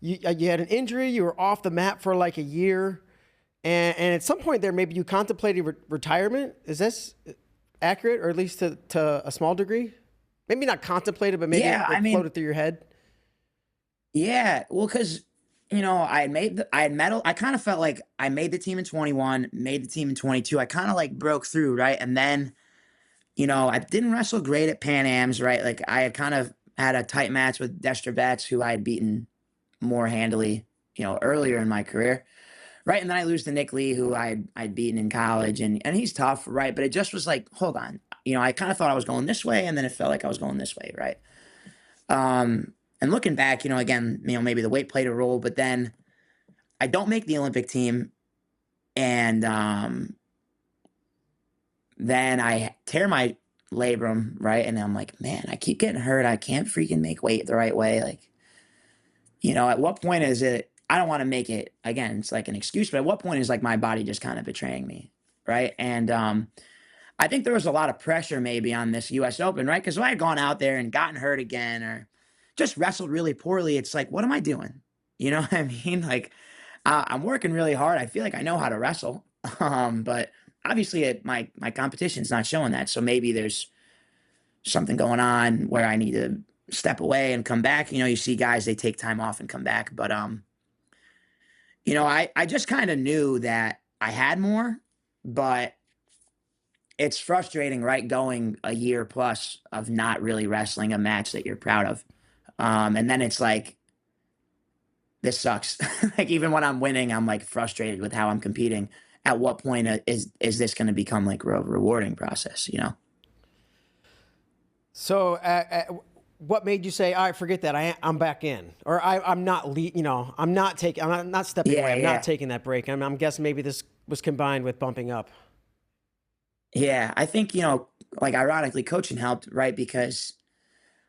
you had an injury, you were off the mat for like a year, and at some point there, maybe you contemplated retirement. Is this accurate, or at least to a small degree? Maybe not contemplated, but maybe Yeah, I it mean, floated through your head. yeah, well, because I had medal. I kind of felt like I made the team in 21, made the team in 22. I kind of like broke through, right? And then, I didn't wrestle great at Pan Am's, right? Like I had kind of had a tight match with Dexter Betts, who I had beaten more handily, earlier in my career. Right. And then I lose to Nick Lee, who I'd beaten in college, and he's tough, right? But it just was like, hold on. I kind of thought I was going this way, and then it felt like I was going this way, right? And looking back, again, maybe the weight played a role, but then I don't make the Olympic team, and then I tear my labrum, right? And I'm like, man, I keep getting hurt. I can't freaking make weight the right way. Like, at what point is it? I don't want to make it again. It's like an excuse, but at what point is like my body just kind of betraying me, right? And I think there was a lot of pressure maybe on this U.S. Open, right? Because if I had gone out there and gotten hurt again, or just wrestled really poorly, it's like, what am I doing? You know what I mean? Like, I'm working really hard. I feel like I know how to wrestle, but obviously my competition's not showing that. So maybe there's something going on where I need to step away and come back. You see guys, they take time off and come back. But I just kind of knew that I had more, but it's frustrating, right? Going a year plus of not really wrestling a match that you're proud of. And then it's like, this sucks. Like even when I'm winning, I'm like frustrated with how I'm competing. At what point is this going to become like a rewarding process? So, what made you say, "All right, forget that. I'm back in," or I'm not, I'm not stepping away. Yeah, I'm not yeah, taking that break. I'm guessing maybe this was combined with bumping up. yeah. I think like ironically, coaching helped, right? Because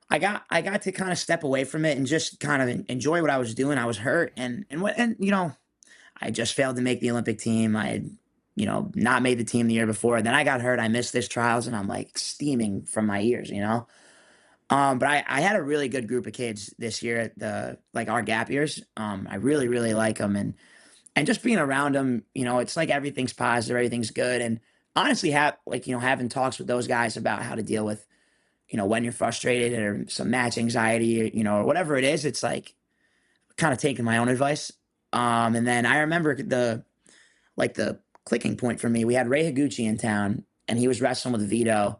I got to kind of step away from it and just kind of enjoy what I was doing. I was hurt, and I just failed to make the Olympic team. I had not made the team the year before. Then I got hurt. I missed this trials, and I'm like steaming from my ears. But I had a really good group of kids this year at our gap years. I really, really like them. And just being around them, it's like everything's positive, everything's good. And honestly, having talks with those guys about how to deal with, when you're frustrated or some match anxiety, or whatever it is, it's like kind of taking my own advice. And then I remember the clicking point for me. We had Ray Higuchi in town, and he was wrestling with Vito.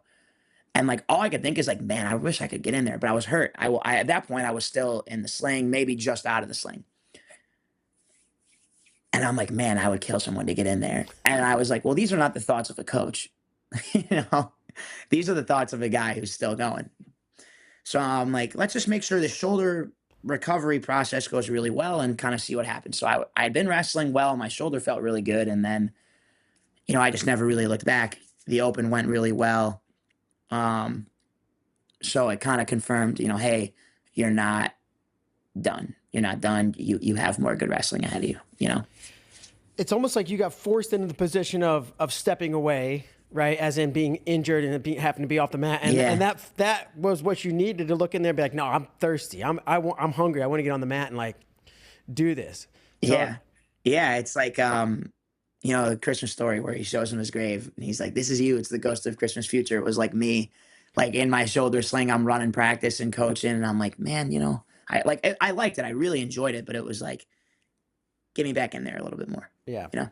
And like all I could think is like, man, I wish I could get in there, but I was hurt. I at that point I was still in the sling, maybe just out of the sling. And I'm like, man, I would kill someone to get in there. And I was like, well, these are not the thoughts of a coach. you know, these are the thoughts of a guy who's still going. So I'm like, let's just make sure the shoulder recovery process goes really well and kind of see what happens. So I had been wrestling well. My shoulder felt really good. And then, I just never really looked back. The open went really well. Um, so it kind of confirmed, hey, you're not done. You're not done. You have more good wrestling ahead of you. It's almost like you got forced into the position of stepping away, right? As in being injured and having to be off the mat, and Yeah. that was what you needed to look in there and be like, no, I'm thirsty. I'm hungry. I want to get on the mat and like do this. So Yeah. Yeah. It's like, the Christmas story where he shows him his grave and he's like, this is you. It's the ghost of Christmas future. It was like me, like in my shoulder sling, I'm running practice and coaching. And I'm like, man, I liked it. I really enjoyed it, but it was like, get me back in there a little bit more, yeah. you know?